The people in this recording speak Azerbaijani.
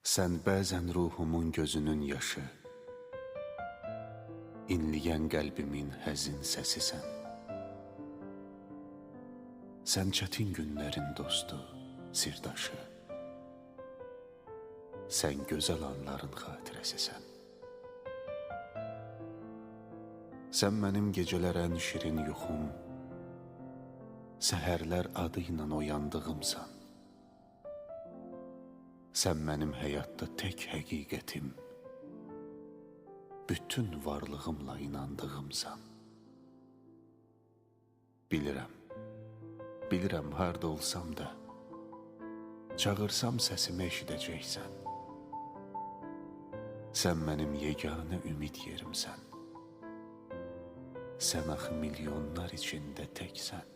Sən bəzən ruhumun gözünün yaşı, inləyən qəlbimin həzin səsisən. Sən çətin günlərin dostu, sirdaşı, sən gözəl anların xatirəsisən. Sən mənim gecələr ən şirin yuxum, səhərlər adı ilə oyandığımsan. Sən mənim həyatda tək həqiqətim, bütün varlığımla inandığımsan. Bilirəm harda olsam da, çağırsam səsimi eşidəcəksən. Sən mənim yeganə ümid yerimsən. Sən axı milyonlar içində təksən.